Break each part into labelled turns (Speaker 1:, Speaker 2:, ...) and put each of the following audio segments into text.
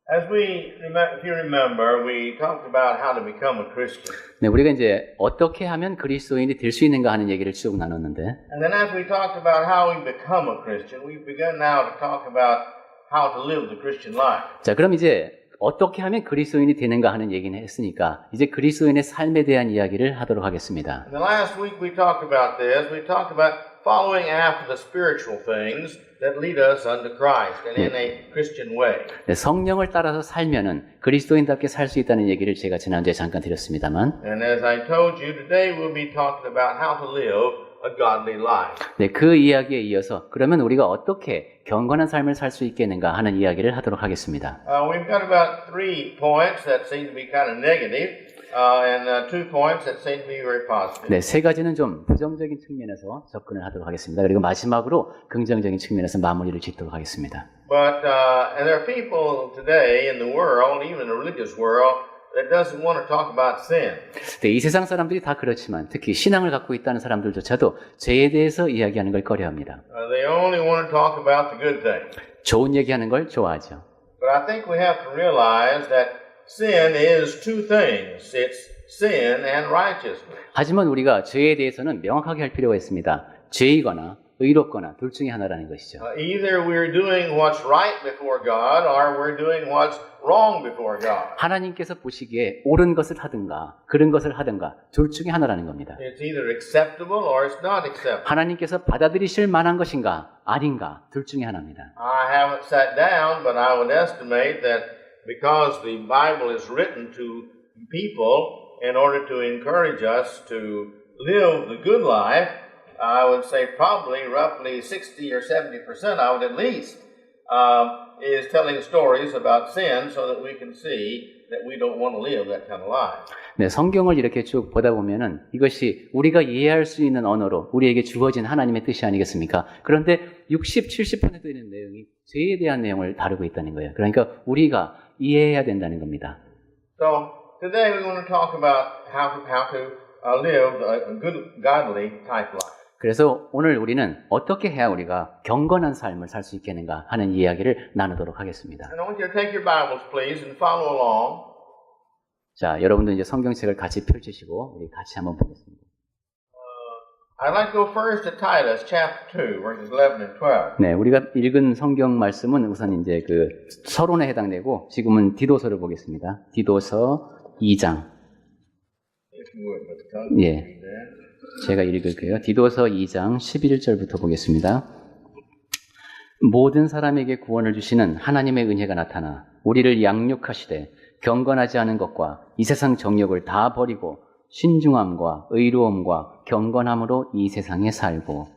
Speaker 1: If you remember, we talked about how to become a Christian.
Speaker 2: 네, 우리가 이제 어떻게 하면 그리스도인이 될 수 있는가 하는 얘기를 쭉 나눴는데,
Speaker 1: And then as we talked about how we become a Christian, we've begun now to talk about how to live the Christian life.
Speaker 2: 자, 그럼 이제 어떻게 하면 그리스도인이 되는가 하는 얘기는 했으니까 이제 그리스도인의 삶에 대한 이야기를 하도록 하겠습니다.
Speaker 1: In the last week we talked about this. We talked about following after the spiritual things that lead us unto Christ and in a Christian way.
Speaker 2: 네, 성령을 따라서 살면은 그리스도인답게 살 수 있다는 얘기를 제가 지난주에 잠깐 드렸습니다만,
Speaker 1: And as I told you, today we'll be talking about how to live a godly life.
Speaker 2: 네, 그 이야기에 이어서 그러면 우리가 어떻게 경건한 삶을 살 수 있겠는가 하는 이야기를 하도록 하겠습니다.
Speaker 1: We've got about 3 points that seem to be kind of negative, and 2 points that seem to be very positive.
Speaker 2: 네, 세 가지는 좀 부정적인 측면에서 접근을 하도록 하겠습니다. 그리고 마지막으로 긍정적인 측면에서 마무리를 짓도록 하겠습니다.
Speaker 1: But and there are people today in the world, even the religious world, that doesn't want to talk about sin.
Speaker 2: 네, 이 세상 사람들이 다 그렇지만 특히 신앙을 갖고 있다는 사람들조차도 죄에 대해서 이야기하는 걸 꺼려합니다.
Speaker 1: They only want to talk about the good things.
Speaker 2: 좋은 얘기하는 걸 좋아하죠.
Speaker 1: But I think we have to realize that sin is 2 things. It's sin and righteousness.
Speaker 2: 하지만 우리가 죄에 대해서는 명확하게 할 필요가 있습니다. 죄이거나 의롭거나 둘 중에 하나라는 것이죠.
Speaker 1: Either we're doing what's right before God or we're doing what's wrong before God.
Speaker 2: 하나님께서 보시기에 옳은 것을 하든가 그른 것을 하든가 둘 중에 하나라는 겁니다.
Speaker 1: It's either acceptable or it's not acceptable.
Speaker 2: 하나님께서 받아들이실 만한 것인가 아닌가 둘 중에 하나입니다.
Speaker 1: I haven't sat down, but I would estimate that because the Bible is written to people in order to encourage us to live the good life, I would say probably roughly 60 or 70% of it at least is telling stories about sin so that we can see that we don't want to live that kind of life.
Speaker 2: 네, 성경을 이렇게 쭉 보다 보면은 이것이 우리가 이해할 수 있는 언어로 우리에게 주어진 하나님의 뜻이 아니겠습니까? 그런데 60, 70% 되는 내용이 죄에 대한 내용을 다루고 있다는 거예요. 그러니까 우리가 이해해야 된다는 겁니다.
Speaker 1: So today we want to talk about how to live a good, godly type life.
Speaker 2: 그래서 오늘 우리는 어떻게 해야 우리가 경건한 삶을 살 수 있겠는가 하는 이야기를 나누도록 하겠습니다.
Speaker 1: And I want you to take your Bibles, please, and follow along.
Speaker 2: 자, 여러분도 이제 성경책을 같이 펼치시고 우리 같이 한번 보겠습니다.
Speaker 1: I'd like to go first to Titus chapter 2, verses 11 and 12.
Speaker 2: 네, 우리가 읽은 성경 말씀은 우선 이제 그 서론에 해당되고 지금은 디도서를 보겠습니다. 디도서 2장.
Speaker 1: If you would, let's come
Speaker 2: 예.
Speaker 1: read that.
Speaker 2: 제가 읽을게요. 디도서 2장 11절부터 보겠습니다. 모든 사람에게 구원을 주시는 하나님의 은혜가 나타나 우리를 양육하시되 경건하지 않은 것과 이 세상 정욕을 다 버리고 신중함과 의로움과 경건함으로 이 세상에 살고.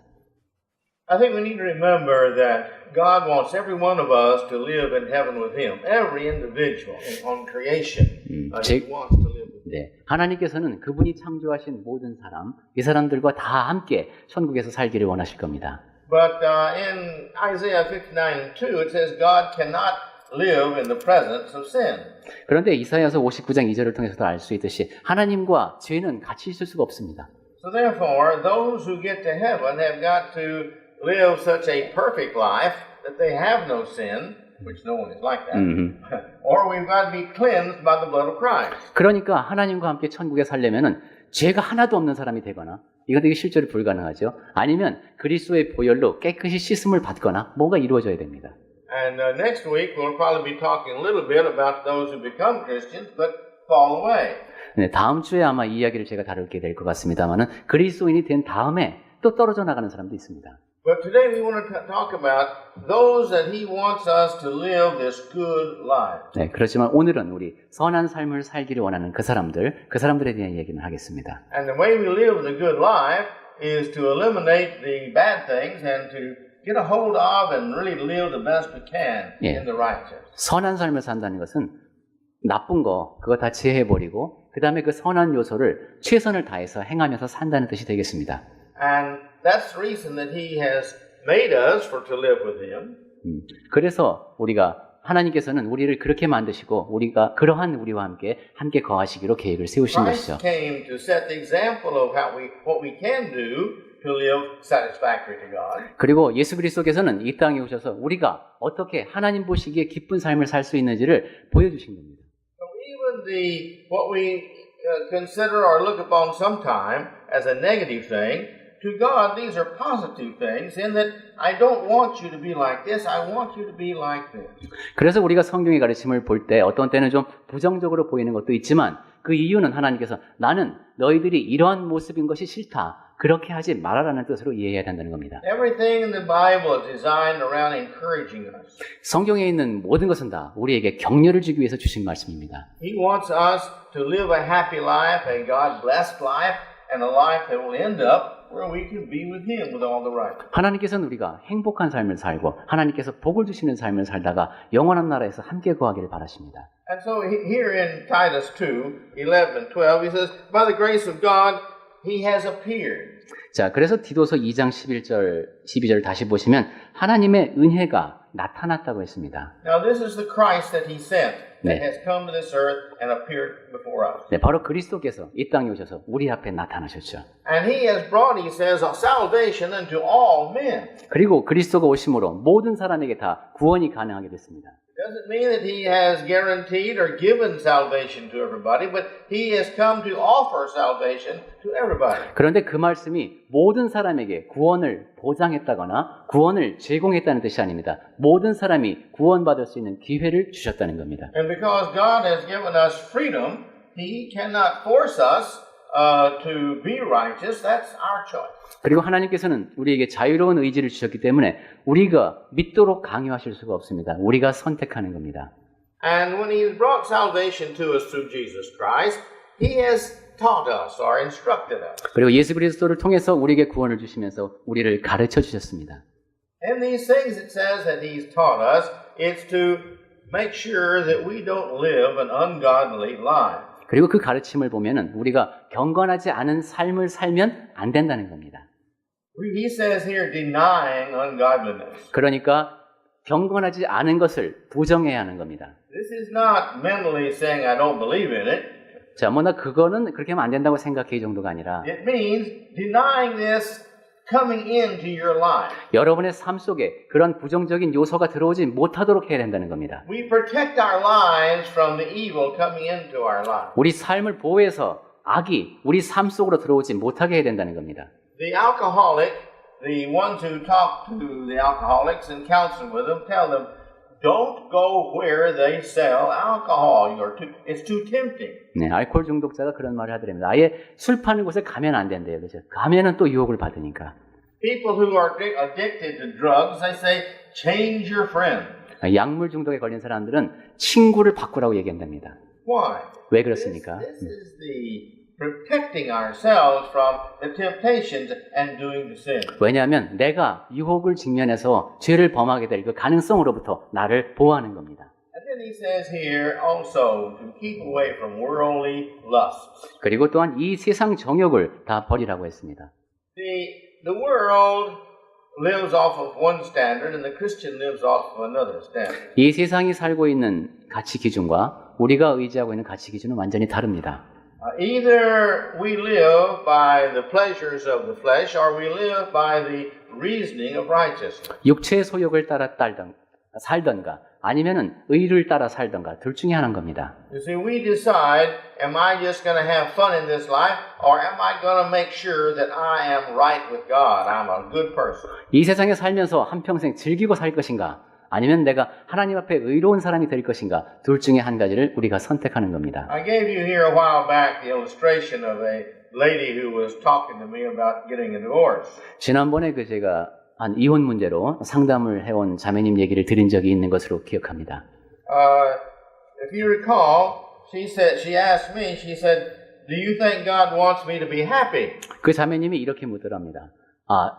Speaker 1: I think we need to remember that God wants every one of us to live in heaven with Him. Every individual on creation He wants to live with Him.
Speaker 2: 네, 하나님께서는 그분이 창조하신 모든 사람, 이 사람들과 다 함께 천국에서 살기를 원하실 겁니다.
Speaker 1: But in Isaiah 59:2 it says God cannot live in the presence of sin.
Speaker 2: 그런데 이사야서 59장 2절을 통해서도 알 수 있듯이 하나님과 죄는 같이 있을 수가 없습니다.
Speaker 1: So therefore, those who get to heaven have got to live such a perfect life that they have no sin, which no one is like that, or we've got to be cleansed by the blood of Christ.
Speaker 2: 그러니까 하나님과 함께 천국에 살려면은 죄가 하나도 없는 사람이 되거나 이건 되게 실제로 불가능하죠. 아니면 그리스도의 보혈로 깨끗이 씻음을 받거나 뭔가 이루어져야 됩니다.
Speaker 1: And next week we'll probably be talking a little bit about those who become Christians but fall away.
Speaker 2: 네, 다음 주에 아마 이 이야기를 제가 다루게 될 것 같습니다만은 그리스도인이 된 다음에 또 떨어져 나가는 사람도 있습니다.
Speaker 1: But today we want to talk about those that He wants us to live this good life.
Speaker 2: 네, 그렇지만 오늘은 우리 선한 삶을 살기를 원하는 그 사람들에 대한 이야기를 하겠습니다.
Speaker 1: And the way we live the good life is to eliminate the bad things and to get a hold of and really live the best we can in the righteous.
Speaker 2: 선한 삶을 산다는 것은 나쁜 거 그거 다 제해버리고 그 다음에 그 선한 요소를 최선을 다해서 행하면서 산다는 뜻이 되겠습니다.
Speaker 1: And that's the reason that He has made us for to live with Him.
Speaker 2: 그래서 우리가 하나님께서는 우리를 그렇게 만드시고 우리가 그러한 우리와 함께 거하시기로 계획을 세우신 것이죠.
Speaker 1: Christ came to set the example of what we can do to live satisfactory to God.
Speaker 2: 그리고 예수 그리스도께서는 이 땅에 오셔서 우리가 어떻게 하나님 보시기에 기쁜 삶을 살 수 있는지를 보여주신 겁니다.
Speaker 1: So even what we consider or look upon sometime as a negative thing, to God these are positive things in that I don't want you to be like this, I want you to be like this.
Speaker 2: 그래서 우리가 성경의 가르침을 볼 때 어떤 때는 좀 부정적으로 보이는 것도 있지만 그 이유는 하나님께서 나는 너희들이 이러한 모습인 것이 싫다. 그렇게 하지 말아라는 뜻으로 이해해야 된다는 겁니다.
Speaker 1: Everything in the Bible is designed around encouraging us.
Speaker 2: 성경에 있는 모든 것은 다 우리에게 격려를 주기 위해서 주신 말씀입니다.
Speaker 1: He wants us to live a happy life, a God-blessed life, and a life that will end up where we can be with Him with all the right.
Speaker 2: 하나님께서는 우리가 행복한 삶을 살고 하나님께서 복을 주시는 삶을 살다가 영원한 나라에서 함께 거하기를 바라십니다.
Speaker 1: And so here in Titus 2, 11 and 12, he says, by the grace of God, He has appeared.
Speaker 2: 자, 그래서 디도서 2장 11절, 12절 다시 보시면 하나님의 은혜가 나타났다고 했습니다.
Speaker 1: Now this is the Christ that He sent, that
Speaker 2: 네.
Speaker 1: has come to this earth and appeared before us.
Speaker 2: 네, 바로 그리스도께서 이 땅에 오셔서 우리 앞에 나타나셨죠.
Speaker 1: And He has brought, He says, a salvation unto all men.
Speaker 2: 그리고 그리스도가 오심으로 모든 사람에게 다 구원이 가능하게 됐습니다.
Speaker 1: It doesn't mean that He has guaranteed or given salvation to everybody, but He has come to offer salvation to everybody.
Speaker 2: 그런데 그 말씀이 모든 사람에게 구원을 보장했다거나 구원을 제공했다는 뜻이 아닙니다. 모든 사람이 구원받을 수 있는 기회를 주셨다는 겁니다.
Speaker 1: And because God has given us freedom, He cannot force us to be righteous. That's our choice.
Speaker 2: 그리고 하나님께서는 우리에게 자유로운 의지를 주셨기 때문에 우리가 믿도록 강요하실 수가 없습니다. 우리가 선택하는 겁니다.
Speaker 1: And when He brought salvation to us through Jesus Christ, He has taught us or instructed us.
Speaker 2: 그리고 예수 그리스도를 통해서 우리에게 구원을 주시면서 우리를 가르쳐 주셨습니다.
Speaker 1: And these things it says that He's taught us, it's to make sure that we don't live an ungodly life.
Speaker 2: 그리고 그 가르침을 보면은 우리가 경건하지 않은 삶을 살면 안 된다는 겁니다.
Speaker 1: He says here, denying ungodliness.
Speaker 2: 그러니까 경건하지 않은 것을 부정해야 하는 겁니다.
Speaker 1: This is not mentally saying I don't believe in it.
Speaker 2: 자, 나 그거는 그렇게 하면 안 된다고 생각해 이 정도가 아니라
Speaker 1: It means denying this coming into your life.
Speaker 2: 여러분의 삶 속에 그런 부정적인 요소가 들어오지 못하도록 해야 된다는 겁니다.
Speaker 1: We protect our lives from the evil coming into our life.
Speaker 2: 우리 삶을 보호해서 악이 우리 삶 속으로 들어오지 못하게 해야 된다는 겁니다.
Speaker 1: The alcoholic, the ones who talk to the alcoholics and counsel with them, tell them, don't go where they sell alcohol. It's too tempting.
Speaker 2: 네, 알코올 중독자가 그런 말을 하더랍니다. 아예 술 파는 곳에 가면 안 된대요. 그래서 가면은 또 유혹을 받으니까.
Speaker 1: People who are addicted to drugs, they say, change your friend.
Speaker 2: 약물 중독에 걸린 사람들은 친구를 바꾸라고 얘기한답니다.
Speaker 1: Why?
Speaker 2: 왜 그렇습니까?
Speaker 1: This is the protecting ourselves from the temptations and doing the sin.
Speaker 2: 왜냐하면 내가 유혹을 직면해서 죄를 범하게 될 그 가능성으로부터 나를 보호하는 겁니다.
Speaker 1: And then he says here also to keep away from worldly lusts.
Speaker 2: 그리고 또한 이 세상 정욕을 다 버리라고 했습니다.
Speaker 1: The world lives off of one standard and the Christian lives off of another standard.
Speaker 2: 이 세상이 살고 있는 가치 기준과 우리가 의지하고 있는 가치 기준은 완전히 다릅니다.
Speaker 1: Either we live by the pleasures of the flesh or we live by the reasoning of righteousness.
Speaker 2: 육체의 소욕을 따라 살던가 아니면은 의를 따라 살던가 둘 중에 하나인 겁니다.
Speaker 1: You see, we decide, am I just going to have fun in this life or am I going to make sure that I am right with God? I'm a good person.
Speaker 2: 이 세상에 살면서 한평생 즐기고 살 것인가 아니면 내가 하나님 앞에 의로운 사람이 될 것인가 둘 중에 한 가지를 우리가 선택하는 겁니다.
Speaker 1: I gave you here a while back the illustration of a lady who was talking to me about getting a divorce.
Speaker 2: 지난번에 제가 한 이혼 문제로 상담을 해온 자매님 얘기를 드린 적이 있는 것으로 기억합니다.
Speaker 1: If you recall, she asked me, she said, do you think God wants me to be happy?
Speaker 2: 그 자매님이 이렇게 묻더랍니다.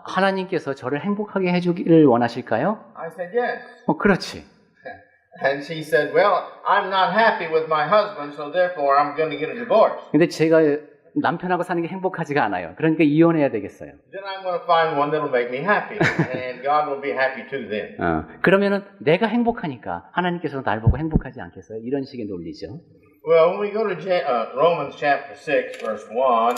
Speaker 2: 하나님께서 저를 행복하게 해주기를 원하실까요?
Speaker 1: I said, yes.
Speaker 2: 그렇지.
Speaker 1: And she said, well, I'm not happy with my husband, so therefore I'm going to get a divorce.
Speaker 2: 근데 제가 남편하고 사는 게 행복하지가 않아요. 그러니까 이혼해야 되겠어요.
Speaker 1: Then I'm going to find one that'll make me happy, and God will be happy too then.
Speaker 2: 그러면은 내가 행복하니까 하나님께서 날 보고 행복하지 않겠어요? 이런 식의 논리죠.
Speaker 1: Well, when we go to Romans chapter 6, verse 1,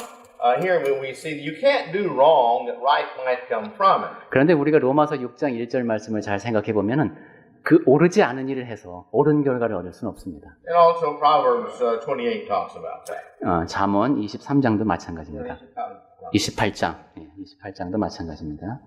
Speaker 1: here we see you can't do wrong that right might come from it.
Speaker 2: 그런데 우리가 로마서 6장 1절 말씀을 잘 생각해 보면은 그 오르지 않은 일을 해서 옳은 결과를 얻을 수는 없습니다.
Speaker 1: And also Proverbs 28 talks about that.
Speaker 2: 잠언 23장도 마찬가지입니다. 28장, 28장도 마찬가지입니다.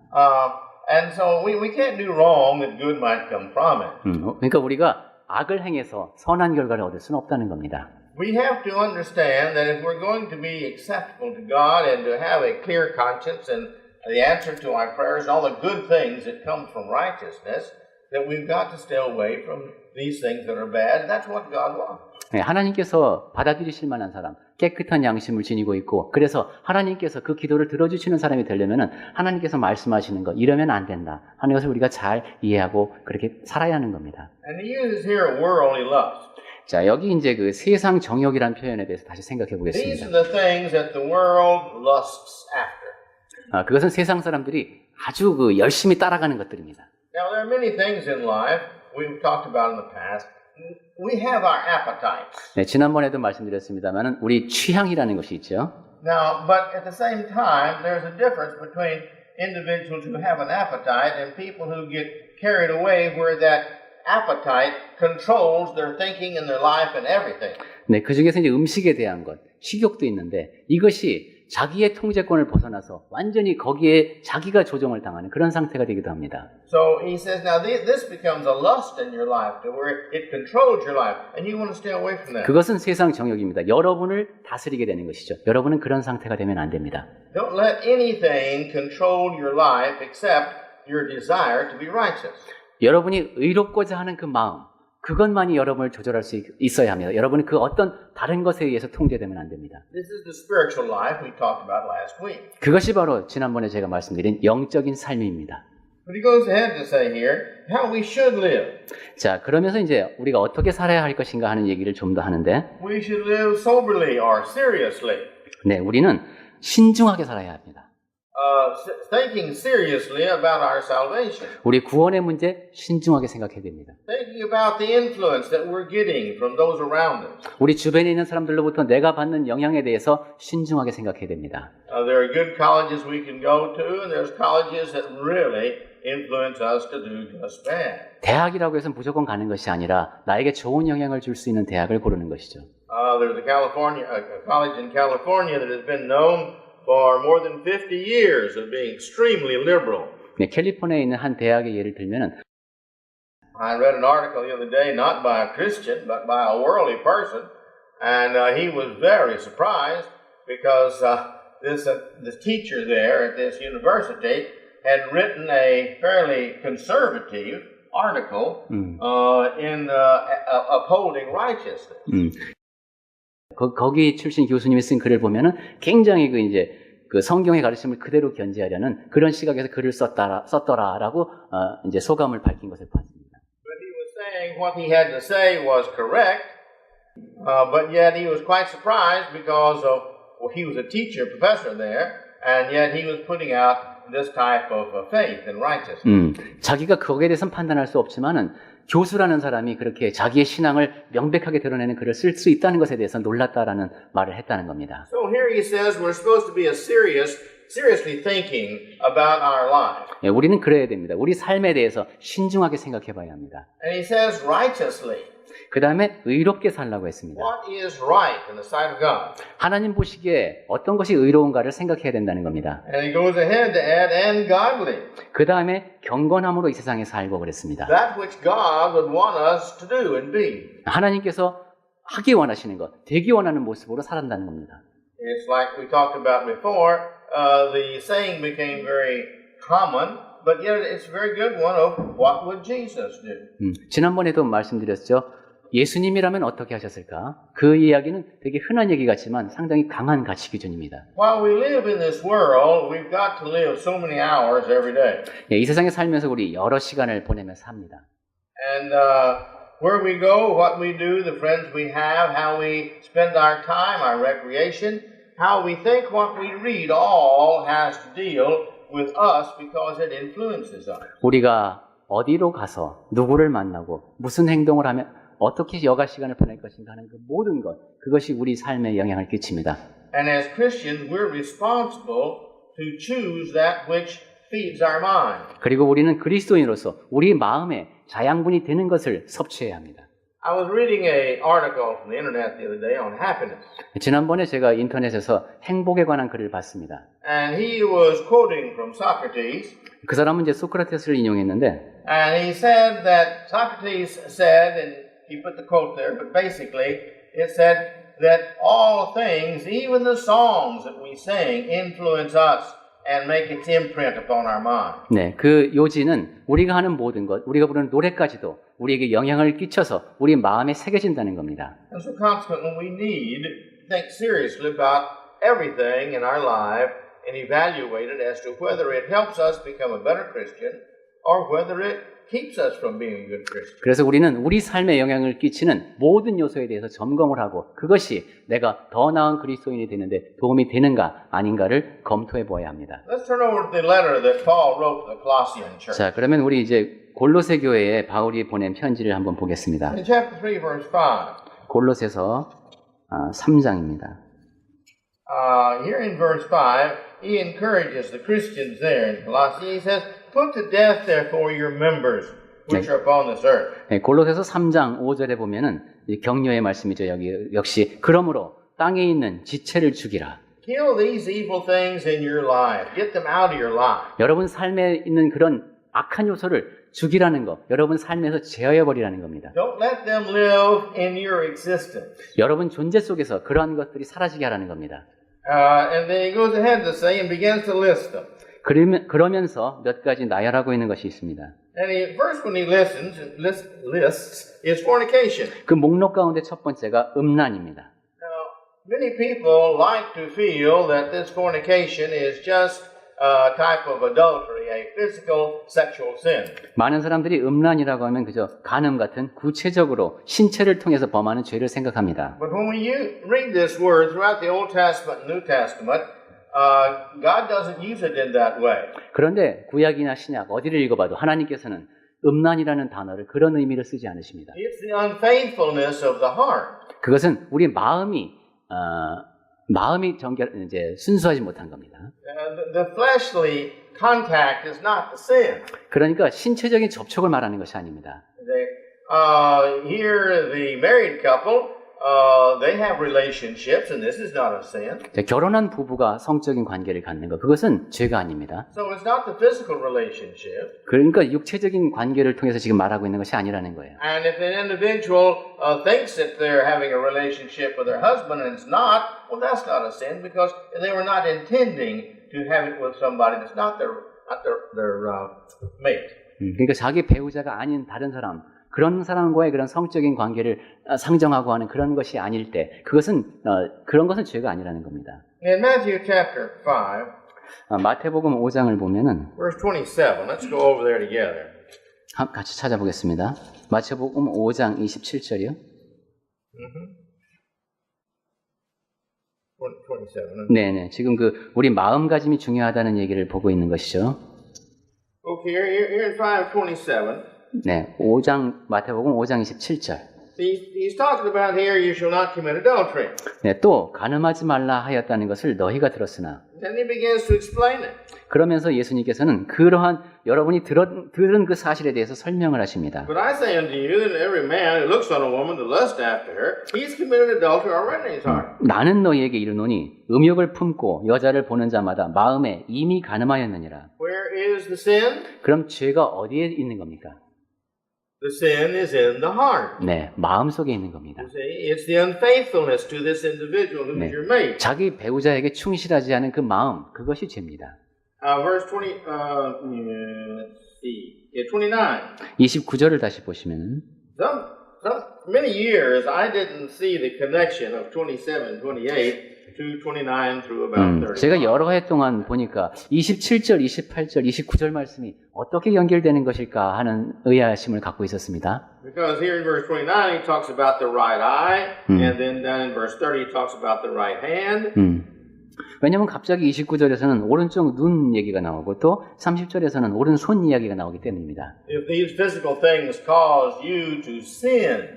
Speaker 1: And so we can't do wrong that good might come from it.
Speaker 2: 그러니까 우리가 악을 행해서 선한 결과를 얻을 수는 없다는 겁니다.
Speaker 1: We have to understand that if we're going to be acceptable to God and to have a clear conscience and the answer to our prayers and all the good things that come from righteousness, that we've got to stay away from these things that are bad. That's what God wants.
Speaker 2: 네, 하나님께서 받아들이실 만한 사람, 깨끗한 양심을 지니고 있고, 그래서 하나님께서 그 기도를 들어주시는 사람이 되려면은 하나님께서 말씀하시는 것, 이러면 안 된다 하는 것을 우리가 잘 이해하고 그렇게 살아야 하는 겁니다.
Speaker 1: And he uses here worldly lust.
Speaker 2: 자, 여기 이제 그 세상 정욕이라는 표현에 대해서 다시 생각해
Speaker 1: These
Speaker 2: 보겠습니다.
Speaker 1: are the things that the world lusts after.
Speaker 2: 그것은 세상 사람들이 아주 그 열심히 따라가는 것들입니다.
Speaker 1: Now, there are many things in life we've talked about in the past. We have our appetites.
Speaker 2: 네, 지난번에도 말씀드렸습니다만은 우리 취향이라는 것이 있죠.
Speaker 1: Now, but at the same time, there's a difference between individuals who have an appetite and people who get carried away where that appetite controls their thinking and their life and everything.
Speaker 2: 네, 그 중에서 이제 음식에 대한 것, 식욕도 있는데 이것이 자기의 통제권을 벗어나서 완전히 거기에 자기가 조종을 당하는 그런 상태가 되기도 합니다.
Speaker 1: So he says, now this becomes a lust in your life to where it controls your life and you want to stay away from that.
Speaker 2: 그것은 세상 정욕입니다. 여러분을 다스리게 되는 것이죠. 여러분은 그런 상태가 되면 안 됩니다.
Speaker 1: Don't let anything control your life except your desire to be righteous.
Speaker 2: 여러분이 의롭고자 하는 그 마음, 그것만이 여러분을 조절할 수 있어야 합니다. 여러분은 그 어떤 다른 것에 의해서 통제되면 안 됩니다.
Speaker 1: This is the spiritual life we talked about last week.
Speaker 2: 그것이 바로 지난번에 제가 말씀드린 영적인 삶입니다.
Speaker 1: But he goes ahead to say here how we should live.
Speaker 2: 자, 그러면서 이제 우리가 어떻게 살아야 할 것인가 하는 얘기를 좀 더 하는데,
Speaker 1: We should live soberly or seriously.
Speaker 2: 네, 우리는 신중하게 살아야 합니다.
Speaker 1: Thinking seriously about our salvation.
Speaker 2: 우리 구원의 문제 신중하게 생각해야 됩니다.
Speaker 1: Thinking about the influence that we're getting from those around us.
Speaker 2: 우리 주변에 있는 사람들로부터 내가 받는 영향에 대해서 신중하게 생각해야 됩니다.
Speaker 1: There are good colleges we can go to, and there's colleges that really influence us to do just bad.
Speaker 2: 대학이라고 해서 무조건 가는 것이 아니라 나에게 좋은 영향을 줄 수 있는 대학을 고르는 것이죠.
Speaker 1: There's a college in California that has been known for more than 50 years of being extremely liberal.
Speaker 2: 네, 캘리포니아에 있는 한 대학의 예를 들면은
Speaker 1: I read an article the other day, not by a Christian, but by a worldly person, and he was very surprised because this teacher there at this university had written a fairly conservative article in upholding righteousness.
Speaker 2: 거기 출신 교수님이 쓴 글을 보면은 굉장히 그 성경의 가르침을 그대로 견지하려는 그런 시각에서 글을 썼더라라고 이제 소감을 밝힌 것을 봤습니다.
Speaker 1: But he was saying what he had to say was correct, but yet he was quite surprised because he was a teacher, professor there, and yet he was putting out this type of faith and righteousness.
Speaker 2: 자기가 거기에 대해서는 판단할 수 없지만은 교수라는 사람이 그렇게 자기의 신앙을 명백하게 드러내는 글을 쓸 수 있다는 것에 대해서 놀랐다라는 말을 했다는 겁니다.
Speaker 1: So here he says we're supposed to be seriously thinking about our life.
Speaker 2: 예, 우리는 그래야 됩니다. 우리 삶에 대해서 신중하게 생각해 봐야 합니다.
Speaker 1: And he says righteously.
Speaker 2: 그 다음에 의롭게 살라고 했습니다.
Speaker 1: What is right in the sight of God?
Speaker 2: 하나님 보시기에 어떤 것이 의로운가를 생각해야 된다는 겁니다.
Speaker 1: And he goes ahead to add and godly.
Speaker 2: 그 다음에 경건함으로 이 세상에 살고 그랬습니다.
Speaker 1: That which God would want us to do and be.
Speaker 2: 하나님께서 하기 원하시는 것, 되기 원하는 모습으로 살아간다는 겁니다.
Speaker 1: It's like we talked about before, the saying became very common, but yet it's a very good one of what would Jesus do?
Speaker 2: 지난번에도 말씀드렸죠. 예수님이라면 어떻게 하셨을까? 그 이야기는 되게 흔한 얘기 같지만 상당히 강한 가치 기준입니다.
Speaker 1: While we live in this world, we've got to live so many hours every day.
Speaker 2: 예, 이 세상에 살면서 우리 여러 시간을 보내면서 삽니다.
Speaker 1: And where we go, what we do, the friends we have, how we spend our time, our recreation, how we think, what we read, all has to deal with us because it influences us.
Speaker 2: 우리가 어디로 가서 누구를 만나고 무슨 행동을 하면 어떻게 여가 시간을 보낼 것인가 하는 그 모든 것, 그것이 우리 삶에 영향을 끼칩니다.
Speaker 1: And as Christians, we're responsible to choose that which feeds our mind.
Speaker 2: 그리고 우리는 그리스도인으로서 우리 마음에 자양분이 되는 것을 섭취해야 합니다.
Speaker 1: I was reading an article from the internet the other day on happiness.
Speaker 2: 지난번에 제가 인터넷에서 행복에 관한 글을 봤습니다.
Speaker 1: And he was quoting from Socrates.
Speaker 2: 그 사람은 이제 소크라테스를 인용했는데
Speaker 1: And he said that Socrates said, and he put the quote there, but basically it said that all things, even the songs that we sing, influence us and make its imprint upon our mind.
Speaker 2: 네, 그 요지는 우리가 하는 모든 것, 우리가 부르는 노래까지도 우리에게 영향을 끼쳐서 우리 마음에 새겨진다는 겁니다.
Speaker 1: And so consequently, we need to think seriously about everything in our life and evaluate it as to whether it helps us become a better Christian or whether it keeps us from being a good Christian.
Speaker 2: 그래서 우리는 우리 삶에 영향을 끼치는 모든 요소에 대해서 점검을 하고 그것이 내가 더 나은 그리스도인이 되는데 도움이 되는가 아닌가를 검토해 보아야 합니다.
Speaker 1: Let's turn over to the letter that Paul wrote to the Colossian church.
Speaker 2: 자, 그러면 우리 이제 골로새 교회에 바울이 보낸 편지를 한번 보겠습니다.
Speaker 1: In chapter 3, verse 5.
Speaker 2: 골로새서 3장입니다.
Speaker 1: Here in verse 5, he encourages the Christians there in Colossae. He says, "Put to death, therefore, your members which are upon this earth."
Speaker 2: 네, 골로새서 3장 5절에 보면은 이 격려의 말씀이죠. 여기 역시 그러므로 땅에 있는 지체를 죽이라.
Speaker 1: Kill these evil things in your life. Get them out of your life.
Speaker 2: 여러분 삶에 있는 그런 악한 요소를 죽이라는 것, 여러분 삶에서 제어해버리라는 겁니다.
Speaker 1: Don't let them live in your existence.
Speaker 2: 여러분 존재 속에서 그러한 것들이 사라지게 하라는 겁니다.
Speaker 1: And then he goes ahead to say and begins to list them.
Speaker 2: 그러면서 몇 가지 나열하고 있는 것이 있습니다.
Speaker 1: And first when he lists is fornication.
Speaker 2: 그 목록 가운데 첫 번째가 음란입니다.
Speaker 1: Now, many people like to feel that this fornication is just a type of adultery, a physical sexual sin.
Speaker 2: 많은 사람들이 음란이라고 하면 그저 간음 같은 구체적으로 신체를 통해서 범하는 죄를 생각합니다.
Speaker 1: But when we read this word throughout the Old Testament and New Testament, God doesn't use it in that way.
Speaker 2: 그런데 구약이나 신약 어디를 읽어봐도 하나님께서는 음란이라는 단어를 그런 의미로 쓰지 않으십니다.
Speaker 1: It's the unfaithfulness of the heart.
Speaker 2: 그것은 우리 마음이 이제 순수하지 못한 겁니다.
Speaker 1: The fleshly contact is not the sin.
Speaker 2: 그러니까 신체적인 접촉을 말하는 것이 아닙니다.
Speaker 1: Here, the married couple, they have relationships, and this is not a sin.
Speaker 2: 결혼한 부부가 성적인 관계를 갖는 것, 그것은 죄가 아닙니다.
Speaker 1: So it's not the physical relationship.
Speaker 2: 그러니까 육체적인 관계를 통해서 지금 말하고 있는 것이 아니라는 거예요.
Speaker 1: And if an individual thinks that they're having a relationship with their husband and it's not, well, that's not a sin because they were not intending to have it with somebody that's not their mate.
Speaker 2: 그러니까 자기 배우자가 아닌 다른 사람, 그런 사람과의 그런 성적인 관계를 상정하고 하는 그런 것이 아닐 때, 그런 것은 죄가 아니라는 겁니다.
Speaker 1: In Matthew chapter 5,
Speaker 2: 마태복음 5장을 보면은
Speaker 1: verse 27, let's go over there together.
Speaker 2: 같이 찾아보겠습니다. 마태복음 5장 27절이요.
Speaker 1: 27.
Speaker 2: 네네. 지금 우리 마음가짐이 중요하다는 얘기를 보고 있는 것이죠.
Speaker 1: Okay, here in 5:27.
Speaker 2: 네, 마태복음 5장 27절.
Speaker 1: He's talking about here, you shall not commit adultery.
Speaker 2: 네, 또 간음하지 말라 하였다는 것을 너희가 들었으나.
Speaker 1: Then he begins to explain it.
Speaker 2: 그러면서 예수님께서는 그러한 여러분이 들은 그 사실에 대해서 설명을 하십니다.
Speaker 1: But I say unto you that every man who looks on a woman to lust after her, he's committed adultery already in his heart.
Speaker 2: 나는 너희에게 이르노니 음욕을 품고 여자를 보는 자마다 마음에 이미 간음하였느니라.
Speaker 1: Where is the sin?
Speaker 2: 그럼 죄가 어디에 있는 겁니까?
Speaker 1: The sin is in the heart.
Speaker 2: 네, 마음 속에 있는 겁니다.
Speaker 1: You see, it's the unfaithfulness to this individual who is your mate.
Speaker 2: 자기 배우자에게 충실하지 않은 그 마음, 그것이 죄입니다.
Speaker 1: Verse 20, let's see, 29.
Speaker 2: 29절을 다시 보시면
Speaker 1: Many years I didn't see the connection of 27, 28 to 29 through about 30.
Speaker 2: 제가 여러 해 동안 보니까 27절, 28절, 29절 말씀이 어떻게 연결되는 것일까 하는 의아심을 갖고 있었습니다.
Speaker 1: Because here in verse 29 he talks about the right eye, and then down in verse 30 he talks about the right hand.
Speaker 2: 왜냐하면 갑자기 29절에서는 오른쪽 눈 얘기가 나오고 또 30절에서는 오른손 이야기가 나오기 때문입니다.
Speaker 1: If these physical things cause you to sin,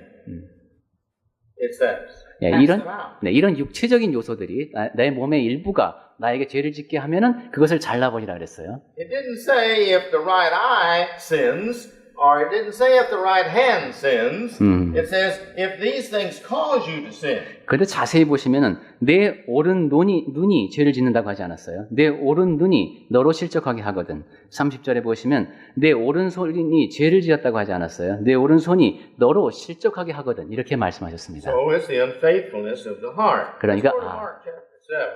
Speaker 1: it says.
Speaker 2: 예,
Speaker 1: Cast
Speaker 2: 이런
Speaker 1: them out.
Speaker 2: 네, 이런 육체적인 요소들이 내 몸의 일부가 나에게 죄를 짓게 하면은 그것을 잘라버리라 그랬어요.
Speaker 1: It didn't say if the right eye sins, or it didn't say if the right hand sins. It says if these things cause you to sin.
Speaker 2: 그런데 자세히 보시면은 내 오른 눈이 죄를 짓는다고 하지 않았어요. 내 오른 눈이 너로 실족하게 하거든. 30절에 보시면 내 오른손이 죄를 지었다고 하지 않았어요. 내 오른손이 너로 실족하게 하거든. 이렇게 말씀하셨습니다.
Speaker 1: So it's the unfaithfulness of the heart.
Speaker 2: 그러니까
Speaker 1: Let's go to Mark chapter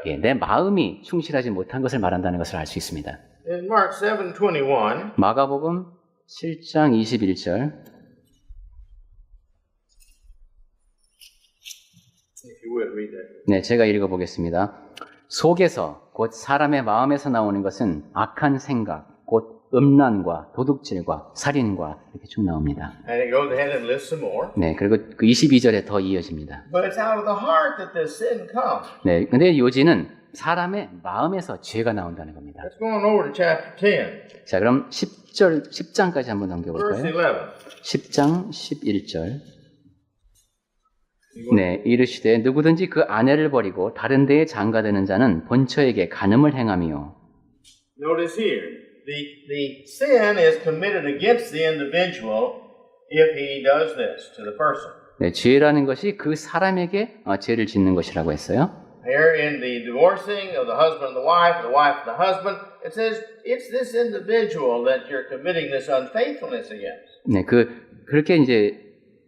Speaker 1: 7.
Speaker 2: 예, 내 마음이 충실하지 못한 것을 말한다는 것을 알 수 있습니다.
Speaker 1: In Mark 7:21,
Speaker 2: 마가복음 7장 21절.
Speaker 1: if you would read that.
Speaker 2: 네, 제가 읽어보겠습니다. 속에서 곧 사람의 마음에서 나오는 것은 악한 생각, 곧 음란과 도둑질과 살인과 이렇게 쭉 나옵니다.
Speaker 1: And it goes ahead and lists some more.
Speaker 2: 네, 그리고 그 22절에 더 이어집니다.
Speaker 1: But it's out of the heart that this sin comes.
Speaker 2: 네, 근데 요지는 사람의 마음에서 죄가 나온다는 겁니다.
Speaker 1: Let's go on over to chapter 10,
Speaker 2: 자, 그럼 10장까지 한번
Speaker 1: verse
Speaker 2: 넘겨볼까요?
Speaker 1: 11.
Speaker 2: 10장 11절. 네, 이르시되 누구든지 그 아내를 버리고 다른 데에 장가드는 자는 본처에게 간음을 행하며.
Speaker 1: Notice here, the sin is committed against the individual if he does this to the person.
Speaker 2: 네, 죄라는 것이 그 사람에게 죄를 짓는 것이라고 했어요.
Speaker 1: Here in the divorcing of the husband and the wife and the husband, it says it's this individual that you're committing this unfaithfulness against.
Speaker 2: 네, 그렇게 이제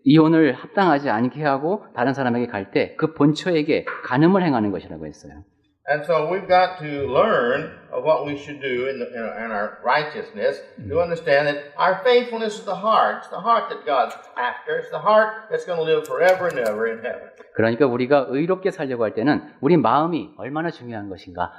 Speaker 2: 이혼을 합당하지 않게 하고 다른 사람에게 갈 때 그 본처에게 간음을 행하는 것이라고 했어요.
Speaker 1: And so we've got to learn of what we should do in our righteousness to understand that our faithfulness is the heart. It's the heart that God's after. It's the heart that's going to live forever and ever in heaven.
Speaker 2: 그러니까 우리가 의롭게 살려고 할 때는 우리 마음이 얼마나 중요한 것인가,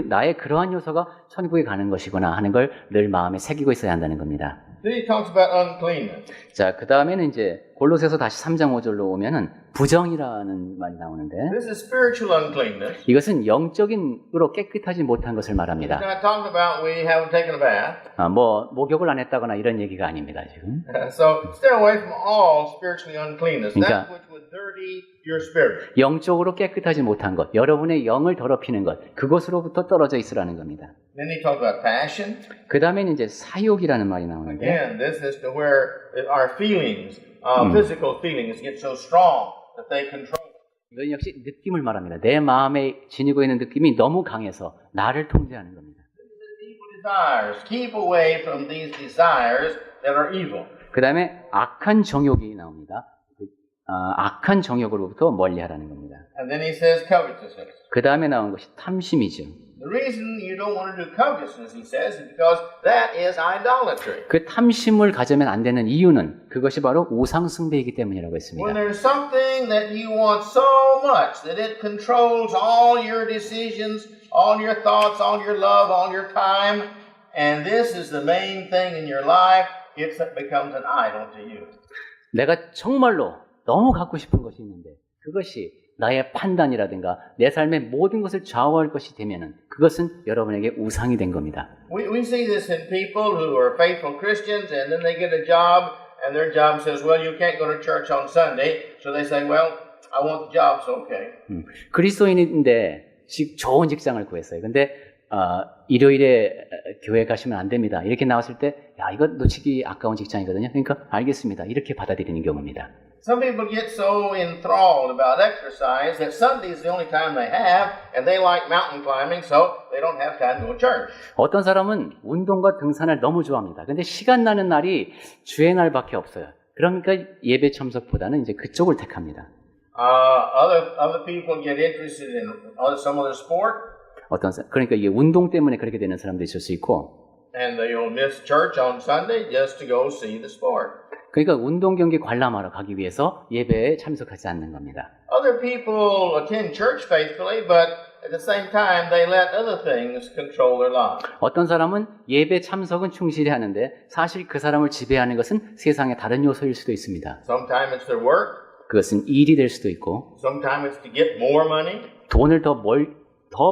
Speaker 2: 나의 그러한 요소가 천국에 가는 것이구나 하는 걸 늘 마음에 새기고 있어야 한다는 겁니다.
Speaker 1: Then he talks about uncleanness.
Speaker 2: 자, 그 다음에는 이제 골로새서 다시 3장 5절로 오면은 부정이라는 말이 나오는데
Speaker 1: This is spiritual uncleanness.
Speaker 2: 이것은 영적인으로 깨끗하지 못한 것을 말합니다.
Speaker 1: He's not talking about we haven't taken a bath.
Speaker 2: 목욕을 안 했다거나 이런 얘기가 아닙니다, 지금.
Speaker 1: So stay away from all spiritually uncleanness.
Speaker 2: 그러니까-
Speaker 1: That which would dirty your spirit.
Speaker 2: 영적으로 깨끗하지 못한 것, 여러분의 영을 더럽히는 것, 그것으로부터 떨어져 있으라는 겁니다.
Speaker 1: Then he talks about passion.
Speaker 2: 그 다음에는 이제 사욕이라는 말이 나오는데
Speaker 1: Again, this is to where our feelings, physical feelings, get so strong that they control.
Speaker 2: 이건 역시 느낌을 말합니다. 내 마음에 지니고 있는 느낌이 너무 강해서 나를 통제하는 겁니다.
Speaker 1: Evil desires. Keep away from these desires that are evil.
Speaker 2: 그 다음에 악한 정욕이 나옵니다. 악한 정욕으로부터 멀리하라는 겁니다.
Speaker 1: And then he says covetousness.
Speaker 2: 그 다음에 나온 것이 탐심이죠.
Speaker 1: The reason you don't want to do covetousness, he says, is because that is idolatry.
Speaker 2: 그 탐심을 가지면 안 되는 이유는 그것이 바로 우상 숭배이기 때문이라고
Speaker 1: When
Speaker 2: 했습니다.
Speaker 1: there's something that you want so much that it controls all your decisions, all your thoughts, all your love, all your time, and this is the main thing in your life, it becomes an idol to you.
Speaker 2: 내가 정말로 너무 갖고 싶은 것이 있는데 그것이 나의 판단이라든가 내 삶의 모든 것을 좌우할 것이 되면은 그것은 여러분에게 우상이 된 겁니다.
Speaker 1: We see this in people who are faithful Christians and then they get a job and their job says, well, you can't go to church on Sunday. So they say, well, I want the job, so okay.
Speaker 2: 그리스도인인데 좋은 직장을 구했어요. 근데 일요일에 교회 가시면 안 됩니다. 이렇게 나왔을 때, 야, 이거 놓치기 아까운 직장이거든요. 그러니까 알겠습니다. 이렇게 받아들이는 경우입니다.
Speaker 1: Some people get so enthralled about exercise that Sunday is the only time they have, and they like mountain climbing, so they don't have time to go to church.
Speaker 2: 어떤 사람은 운동과 등산을 너무 좋아합니다. 근데 시간 나는 날이 주의 날밖에 없어요. 그러니까 예배 참석보다는 이제 그쪽을 택합니다.
Speaker 1: Other people get interested in some other sport,
Speaker 2: 그러니까 이게 운동 때문에 그렇게 되는 사람도 있을 수 있고,
Speaker 1: and they'll miss church on Sunday just to go see the sport.
Speaker 2: 그러니까 운동 경기 관람하러 가기 위해서 예배에 참석하지 않는 겁니다.
Speaker 1: Other people attend church faithfully, but at the same time, they let other things control their lives.
Speaker 2: 어떤 사람은 예배 참석은 충실히 하는데 사실 그 사람을 지배하는 것은 세상의 다른 요소일 수도 있습니다.
Speaker 1: Sometimes it's their work.
Speaker 2: 그것은 일이 될 수도 있고,
Speaker 1: Sometimes it's to get more money
Speaker 2: 돈을 더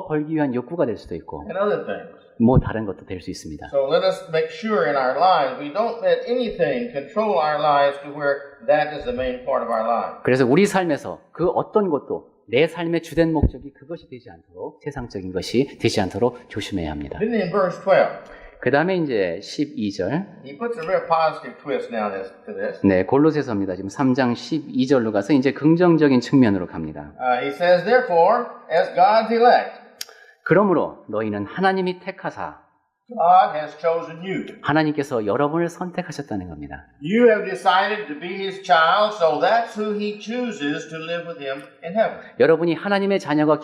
Speaker 2: 벌기 위한 욕구가 될 수도 있고,
Speaker 1: and other things.
Speaker 2: 뭐 다른 것도 될 수 있습니다.
Speaker 1: So let us make sure in our lives we don't let anything control our lives to where that is the main part of our life.
Speaker 2: 그래서 우리 삶에서 그 어떤 것도 내 삶의 주된 목적이 그것이 되지 않도록, 세상적인 것이 되지 않도록 조심해야 합니다.
Speaker 1: Then in verse 12,
Speaker 2: 그 다음에 이제 12절.
Speaker 1: he puts a real positive twist now to this.
Speaker 2: 네, 골로새서입니다. 지금 3장 12절로 가서 이제 긍정적인 측면으로 갑니다.
Speaker 1: He says, therefore, as God's elect,
Speaker 2: 그러므로 너희는 하나님이 택하사
Speaker 1: God has chosen you.
Speaker 2: 하나님께서 여러분을 선택하셨다는 겁니다.
Speaker 1: You have decided to be His child, so that's who He chooses to live with Him in heaven.
Speaker 2: 여러분이 하나님의 자녀가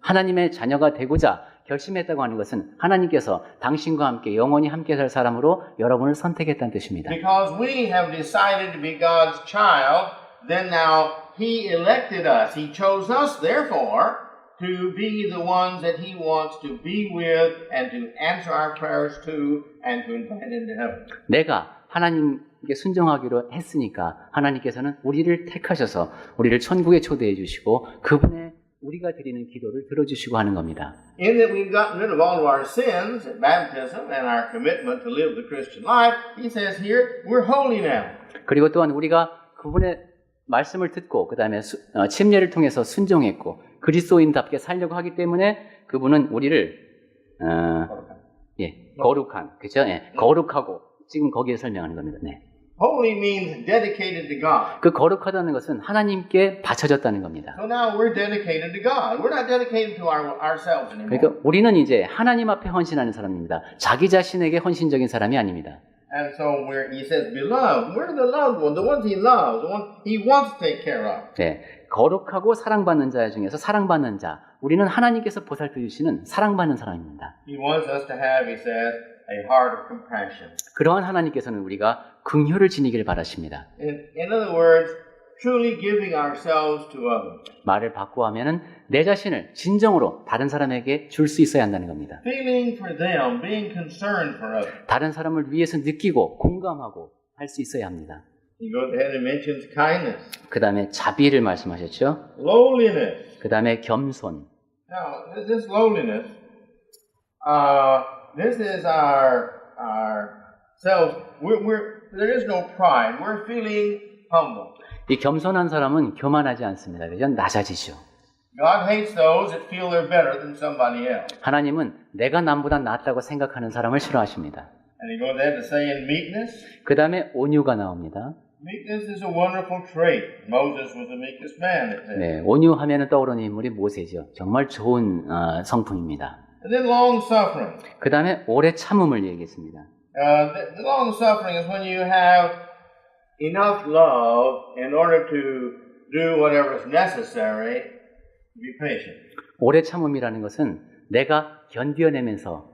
Speaker 2: 하나님의 자녀가 되고자 결심했다고 하는 것은 하나님께서 당신과 함께 영원히 함께 살 사람으로 여러분을 선택했다는 뜻입니다.
Speaker 1: Because we have decided to be God's child, then now He elected us. He chose us, therefore, to be the ones that He wants to be with and to answer our prayers to and to invite into heaven.
Speaker 2: 내가 하나님께 순종하기로 했으니까 하나님께서는 우리를 택하셔서 우리를 천국에 초대해 주시고 그분의 우리가 드리는 기도를 들어주시고 하는 겁니다.
Speaker 1: In that we've gotten rid of all of our sins at baptism and our commitment to live the Christian life, He says here, we're holy now.
Speaker 2: 그리고 또한 우리가 그분의 말씀을 듣고 그 다음에 침례를 통해서 순종했고 그리스도인답게 살려고 하기 때문에 그분은 우리를 거룩한, 그죠? 거룩하고 지금 거기에 설명하는 겁니다. 네.
Speaker 1: Holy means dedicated to God.
Speaker 2: 그 거룩하다는 것은 하나님께 바쳐졌다는 겁니다.
Speaker 1: So now we're dedicated to God. We're not dedicated to ourselves anymore.
Speaker 2: 그러니까 우리는 이제 하나님 앞에 헌신하는 사람입니다. 자기 자신에게 헌신적인 사람이 아닙니다.
Speaker 1: And so He says, beloved, we're the loved one, the ones He loves, the one He wants to take care of.
Speaker 2: 네, 거룩하고 사랑받는 자 중에서 사랑받는 자. 우리는 하나님께서 보살펴 주시는 사랑받는 사람입니다.
Speaker 1: He wants us to have, He says, a heart of compassion.
Speaker 2: 그러한 하나님께서는 우리가 긍휼을 지니기를 바라십니다.
Speaker 1: In other words, truly giving ourselves to others.
Speaker 2: 말을 바꾸어 하면은 내 자신을 진정으로 다른 사람에게 줄 수 있어야 한다는 겁니다.
Speaker 1: Feeling for them, being concerned for others.
Speaker 2: 다른 사람을 위해서 느끼고 공감하고 할 수 있어야 합니다.
Speaker 1: He goes ahead and mentions kindness,
Speaker 2: 그 다음에 자비를 말씀하셨죠.
Speaker 1: lowliness.
Speaker 2: 그 다음에 겸손.
Speaker 1: Now, this lowliness, this is ourselves. There is no pride. We're feeling humble.
Speaker 2: 이 겸손한 사람은 교만하지 않습니다. 그죠? 낮아지죠.
Speaker 1: God hates those that feel they're better than somebody else.
Speaker 2: 하나님은 내가 남보다 낫다고 생각하는 사람을 싫어하십니다.
Speaker 1: And He goes ahead to say in meekness.
Speaker 2: 그 다음에 온유가 나옵니다.
Speaker 1: Meekness is a wonderful trait. Moses was the meekest man, it says.
Speaker 2: 네, 온유하면 떠오르는 인물이 모세죠. 정말 좋은 성품입니다.
Speaker 1: And then long suffering.
Speaker 2: 그 다음에 오래 참음을 얘기했습니다.
Speaker 1: The long suffering is when you have enough love in order to do whatever is necessary to be patient.
Speaker 2: 오래 참음이라는 것은 내가 견뎌내면서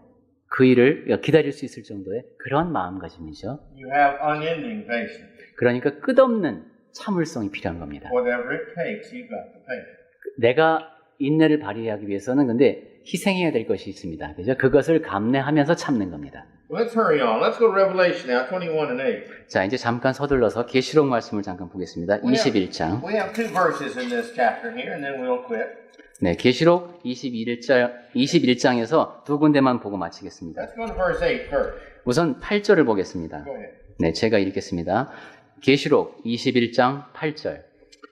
Speaker 2: 그 일을 기다릴 수 있을 정도의 그런 마음가짐이죠.
Speaker 1: You have unending patience.
Speaker 2: 그러니까 끝없는 참을성이 필요한 겁니다.
Speaker 1: Whatever it takes, you've got the patience.
Speaker 2: 내가 인내를 발휘하기 위해서는 근데 희생해야 될 것이 있습니다. 그죠? 그것을 감내하면서 참는 겁니다.
Speaker 1: Let's hurry on. Let's go to Revelation now, 21 and 8.
Speaker 2: 자, 이제 잠깐 서둘러서 계시록 말씀을 잠깐 보겠습니다. 21장.
Speaker 1: We have two verses in this chapter here, and then we'll quit.
Speaker 2: 네, 계시록 21장에서 두 군데만 보고 마치겠습니다.
Speaker 1: Let's go to verse 8 first.
Speaker 2: 우선 8절을 보겠습니다.
Speaker 1: Go ahead.
Speaker 2: 네, 제가 읽겠습니다. 계시록 21장 8절.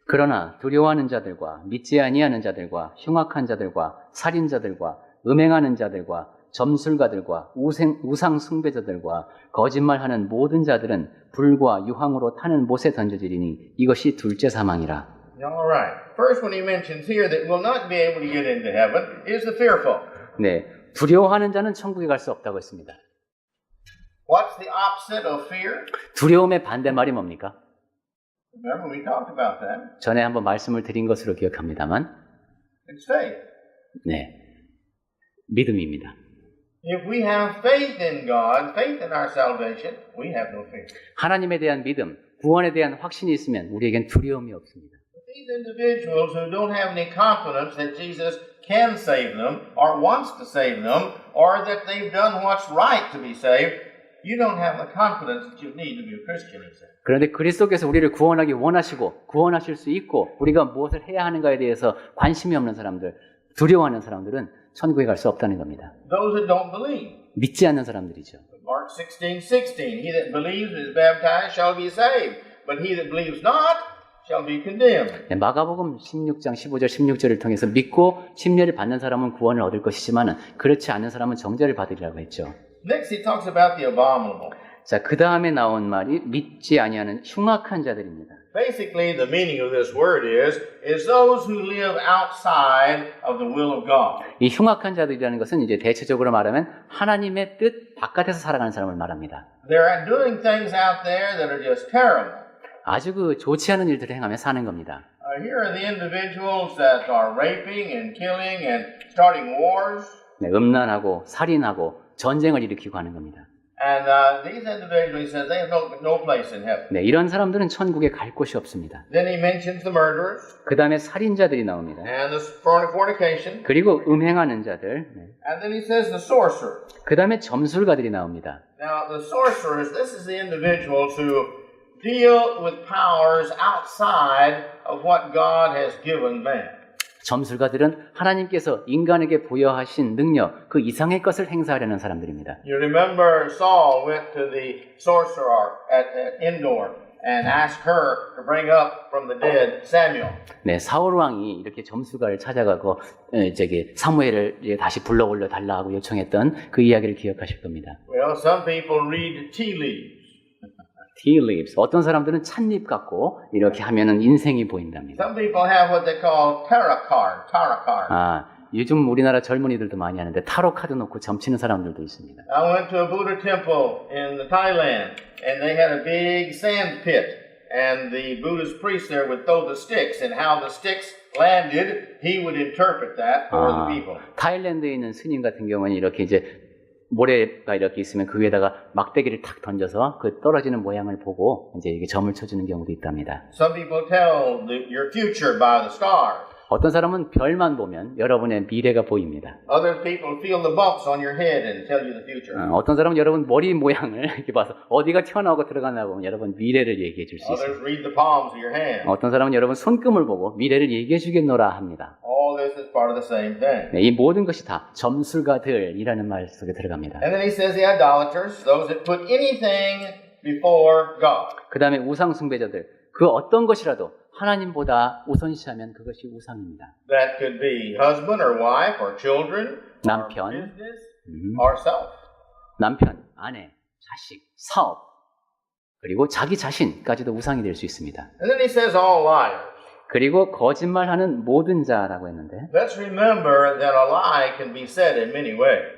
Speaker 2: 그러나 두려워하는 자들과 믿지 아니하는 자들과 흉악한 자들과 살인자들과 음행하는 자들과 점술가들과 우상 숭배자들과 거짓말하는 모든 자들은 불과 유황으로 타는 못에 던져지리니 이것이 둘째 사망이라.
Speaker 1: All right. First one he mentions here that will not be able to get into heaven is the fearful.
Speaker 2: 네, 두려워하는 자는 천국에 갈 수 없다고 했습니다.
Speaker 1: What's the opposite of fear?
Speaker 2: 두려움의 반대말이 뭡니까?
Speaker 1: Remember we talked about that.
Speaker 2: 전에 한번 말씀을 드린 것으로 기억합니다만,
Speaker 1: It's faith.
Speaker 2: 네, 믿음입니다.
Speaker 1: If we have faith in God, faith in our salvation, we have no fear.
Speaker 2: 하나님에 대한 믿음, 구원에 대한 확신이 있으면 우리에겐 두려움이 없습니다.
Speaker 1: These individuals who don't have any confidence that Jesus can save them or wants to save them or that they've done what's right to be saved, you don't have the confidence that you need to be a Christian, he said.
Speaker 2: 그런데 그리스도께서 우리를 구원하기 원하시고 구원하실 수 있고 우리가 무엇을 해야 하는가에 대해서 관심이 없는 사람들, 두려워하는 사람들은 천국에 갈 수 없다는 겁니다.
Speaker 1: Those that don't believe.
Speaker 2: 믿지 않는 사람들이죠.
Speaker 1: Mark 16:16. He that believes and is baptized shall be saved, but he that believes not shall be condemned.
Speaker 2: 네, 마가복음 16장 15절 16절을 통해서 믿고 침례를 받는 사람은 구원을 얻을 것이지만 그렇지 않은 사람은 정죄를 받으리라고 했죠.
Speaker 1: Next he talks about the abominable.
Speaker 2: 자, 그 다음에 나온 말이 믿지 아니하는 흉악한 자들입니다.
Speaker 1: Basically, the meaning of this word is those who live outside of the will of God.
Speaker 2: 이 흉악한 자들이라는 것은 이제 대체적으로 말하면 하나님의 뜻 바깥에서 살아가는 사람을 말합니다.
Speaker 1: They're doing things out there that are just terrible.
Speaker 2: 아주 그 좋지 않은 일들을 행하며 사는 겁니다.
Speaker 1: Here are the individuals that are raping and killing and starting wars.
Speaker 2: 네, 음란하고 살인하고 전쟁을 일으키고 하는 겁니다.
Speaker 1: And these individuals, he says, they have no place in heaven.
Speaker 2: 네, 이런 사람들은 천국에 갈 곳이 없습니다.
Speaker 1: Then he mentions the murderers
Speaker 2: 그 다음에 살인자들이 나옵니다.
Speaker 1: and the fornication.
Speaker 2: 그리고 음행하는 자들. 네.
Speaker 1: And then he says the sorcerers.
Speaker 2: 그 다음에 점술가들이 나옵니다.
Speaker 1: Now, the sorcerers, this is the individuals who deal with powers outside of what God has given man.
Speaker 2: 점술가들은 하나님께서 인간에게 부여하신 능력, 그 이상의 것을 행사하려는 사람들입니다.
Speaker 1: You remember Saul went to the sorcerer at Endor and asked her to bring up from the dead Samuel.
Speaker 2: 네, 사울 왕이 이렇게 점술가를 찾아가고 사무엘을 다시 불러 올려 달라고 요청했던 그 이야기를 기억하실 겁니다.
Speaker 1: Well, some people read tea leaves.
Speaker 2: tea leaves. 어떤 사람들은 찻잎 갖고 이렇게 하면은 인생이 보인답니다.
Speaker 1: Some people have what they call tarot card.
Speaker 2: 아, 요즘 우리나라 젊은이들도 많이 하는데 타로 카드 놓고 점치는 사람들도 있습니다.
Speaker 1: I went to a Buddha temple in Thailand, and they had a big sand pit, and the Buddhist priest there would throw the sticks, and how the sticks landed, he would interpret that for the people.
Speaker 2: 타일랜드에 있는 스님 같은 경우는 이렇게 이제 모래가 이렇게 있으면 그 위에다가 막대기를 탁 던져서 그 떨어지는 모양을 보고 이제 이게 점을 쳐주는 경우도 있답니다.
Speaker 1: Some people tell your future by the stars.
Speaker 2: 어떤 사람은 별만 보면 여러분의 미래가 보입니다.
Speaker 1: Other people feel the bumps on your head and tell you the future.
Speaker 2: 어떤 사람은 여러분 머리 모양을 이렇게 봐서 어디가 튀어나오고 들어가나 보면 여러분 미래를 얘기해 줄 수 있습니다.
Speaker 1: Others read the palms of your hand.
Speaker 2: 어떤 사람은 여러분 손금을 보고 미래를 얘기해 주겠노라 합니다.
Speaker 1: All this is part of the same thing.
Speaker 2: 네, 이 모든 것이 다 점술가들이라는 말 속에 들어갑니다.
Speaker 1: And then he says the idolaters, those that put anything before God.
Speaker 2: 그 다음에 우상 숭배자들, 그 어떤 것이라도 하나님보다 우선시하면 그것이 우상입니다.
Speaker 1: That could be husband or wife or children,
Speaker 2: 남편,
Speaker 1: or business, or self.
Speaker 2: 남편, 아내, 자식, 사업, 그리고 자기 자신까지도 우상이 될 수 있습니다.
Speaker 1: And then he says all liars.
Speaker 2: 그리고 거짓말하는 모든 자라고 했는데,
Speaker 1: Let's remember that a lie can be said in many ways.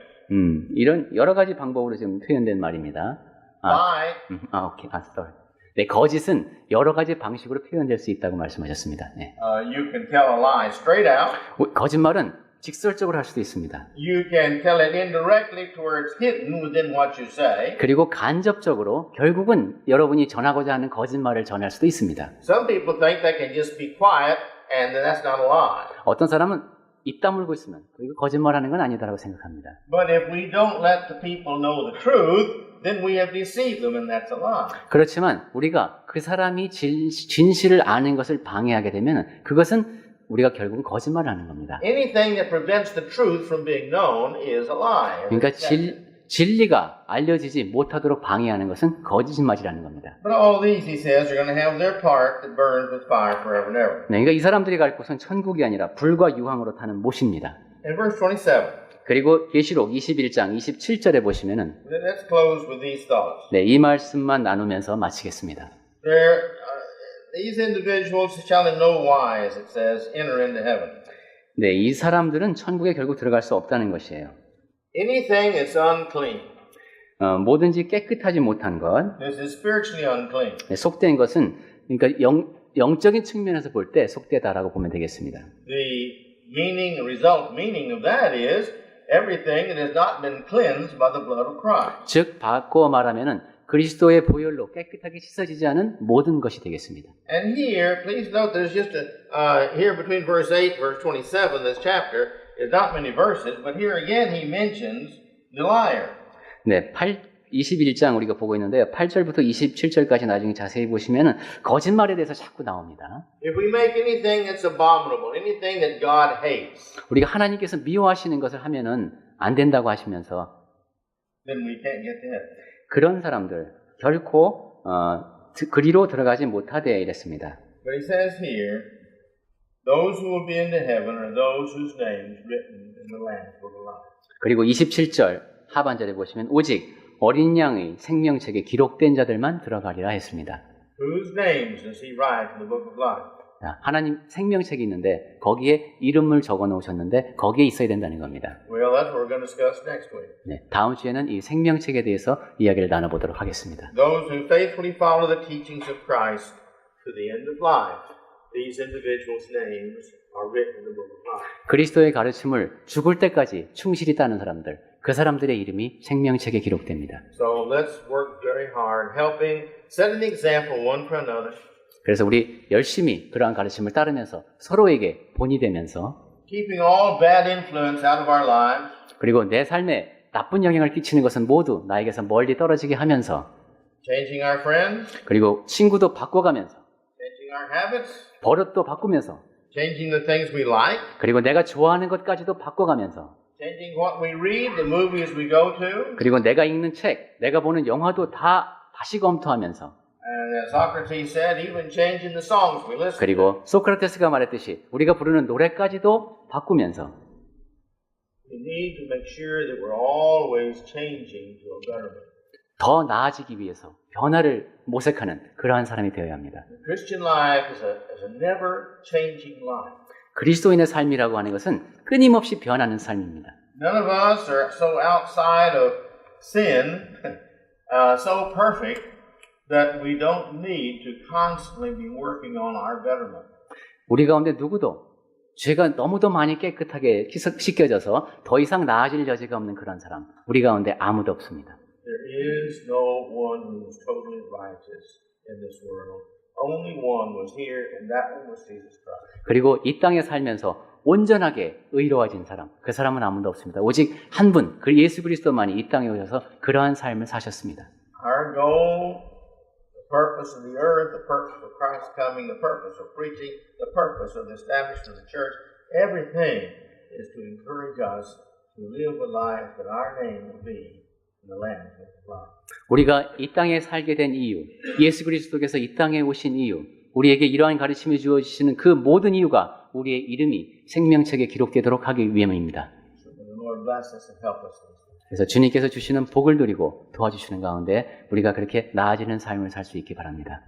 Speaker 2: 이런 여러 가지 방법으로 지금 표현된 말입니다.
Speaker 1: Lie.
Speaker 2: 오케이, sorry. 네, 거짓은 여러 가지 방식으로 표현될 수 있다고 말씀하셨습니다. 네.
Speaker 1: You can tell a lie straight out.
Speaker 2: 거짓말은 직설적으로 할 수도 있습니다.
Speaker 1: You can tell it indirectly to where it's hidden within what you say.
Speaker 2: 그리고 간접적으로 결국은 여러분이 전하고자 하는 거짓말을 전할 수도 있습니다.
Speaker 1: Some people think they can just be quiet and then that's not a lie.
Speaker 2: 어떤 사람은 입 다물고 있으면 그리고 거짓말하는 건 아니다라고 생각합니다.
Speaker 1: But if we don't let the people know the truth, then we have deceived them and that's a lie.
Speaker 2: 그렇지만 우리가 그 사람이 진실을 아는 것을 방해하게 되면 그것은 우리가 결국은 거짓말을 하는 겁니다.
Speaker 1: Anything that prevents the truth from being known is a lie.
Speaker 2: 그러니까 진리가 알려지지 못하도록 방해하는 것은 거짓말이라는 겁니다.
Speaker 1: But all these, he says, are going to have their part that burns with fire forever and ever.
Speaker 2: 네, 그러니까 이 사람들이 갈 곳은 천국이 아니라 불과 유황으로 타는 못입니다.
Speaker 1: In verse 27.
Speaker 2: 그리고 계시록 21장 27절에 보시면은
Speaker 1: Let's close with these thoughts.
Speaker 2: 네, 이 말씀만 나누면서 마치겠습니다.
Speaker 1: These individuals shall in no wise, it says, enter into heaven.
Speaker 2: 네, 이 사람들은 천국에 결국 들어갈 수 없다는 것이에요.
Speaker 1: Anything that's unclean.
Speaker 2: 뭐든지 깨끗하지 못한 것,
Speaker 1: This is spiritually unclean.
Speaker 2: 네, 속된 것은 그러니까 영적인 측면에서 볼 때 속되다라고 보면 되겠습니다.
Speaker 1: The meaning of that is everything that has not been cleansed by the blood of Christ.
Speaker 2: 즉 바꿔 말하면은 그리스도의 보혈로 깨끗하게 씻어지지 않은 모든 것이 되겠습니다.
Speaker 1: And here, please note, there's just here between verse 8 and verse 27, this chapter is not many verses, but here again he mentions the liar.
Speaker 2: 네, 21장 우리가 보고 있는데요. 8절부터 27절까지 나중에 자세히 보시면은 거짓말에 대해서 자꾸 나옵니다.
Speaker 1: If we make anything that's abominable, anything that God hates,
Speaker 2: 우리가 하나님께서 미워하시는 것을 하면은 안 된다고 하시면서
Speaker 1: then we can't get to heaven.
Speaker 2: 그런 사람들 결코 그리로 들어가지 못하되 이랬습니다.
Speaker 1: But he says here, those who will be into heaven are those whose names written in the Lamb's Book of Life.
Speaker 2: 그리고 27절 하반절에 보시면 오직 어린 양의 생명책에 기록된 자들만 들어가리라 했습니다.
Speaker 1: Whose names does he write in the Book of Life?
Speaker 2: 하나님 생명책이 있는데 거기에 이름을 적어 놓으셨는데 거기에 있어야 된다는 겁니다.
Speaker 1: Well, that's what we're going to discuss next week.
Speaker 2: 네, 다음 주에는 이 생명책에 대해서 이야기를 나눠보도록 하겠습니다.
Speaker 1: Those who faithfully follow the teachings of Christ to the end of life, these individuals' names are written in the Book of Life.
Speaker 2: 그리스도의 가르침을 죽을 때까지 충실히 따르는 사람들, 그 사람들의 이름이 생명책에 기록됩니다.
Speaker 1: So let's work very hard, helping, setting the example one for another.
Speaker 2: 그래서 우리 열심히 그러한 가르침을 따르면서 서로에게 본이 되면서
Speaker 1: Keeping all bad influence out of our lives.
Speaker 2: 그리고 내 삶에 나쁜 영향을 끼치는 것은 모두 나에게서 멀리 떨어지게 하면서
Speaker 1: Changing our friends,
Speaker 2: 그리고 친구도 바꿔가면서
Speaker 1: changing our habits,
Speaker 2: 버릇도 바꾸면서
Speaker 1: changing the things we like,
Speaker 2: 그리고 내가 좋아하는 것까지도 바꿔가면서
Speaker 1: changing what we read, the movies we go to.
Speaker 2: 그리고 내가 읽는 책, 내가 보는 영화도 다 다시 검토하면서
Speaker 1: And as Socrates said, even changing the songs we listen to.
Speaker 2: 그리고 소크라테스가 말했듯이 우리가 부르는 노래까지도 바꾸면서
Speaker 1: We need to make sure that we're always changing to a betterment.
Speaker 2: 더 나아지기 위해서 변화를 모색하는 그러한 사람이 되어야 합니다.
Speaker 1: The Christian life is a never-changing life.
Speaker 2: 그리스도인의 삶이라고 하는 것은 끊임없이 변하는 삶입니다.
Speaker 1: None of us are so outside of sin, so perfect, that we don't need to constantly be working on our betterment.
Speaker 2: 우리 가운데 누구도 죄가 너무도 많이 깨끗하게 씻겨져서 더 이상 나아질 여지가 없는 그런 사람, 우리 가운데 아무도 없습니다.
Speaker 1: There is no one who is totally righteous in this world. Only one was here, and that one was Jesus Christ.
Speaker 2: 그리고 이 땅에 살면서 온전하게 의로워진 사람, 그 사람은 아무도 없습니다. 오직 한 분, 그 예수 그리스도만이 이 땅에 오셔서 그러한 삶을 사셨습니다.
Speaker 1: Our goal, the purpose of the earth, the purpose of Christ coming, the purpose of preaching, the purpose of the establishment of the church, everything is to encourage us to live a life that our name will be in the Lamb's Book of Life.
Speaker 2: 우리가 이 땅에 살게 된 이유, 예수 그리스도께서 이 땅에 오신 이유, 우리에게 이러한 가르침을 주어주시는 그 모든 이유가 우리의 이름이 생명책에 기록되도록 하기 위함입니다.
Speaker 1: So may the Lord bless us and help us.
Speaker 2: 그래서 주님께서 주시는 복을 누리고 도와주시는 가운데 우리가 그렇게 나아지는 삶을 살 수 있기 바랍니다.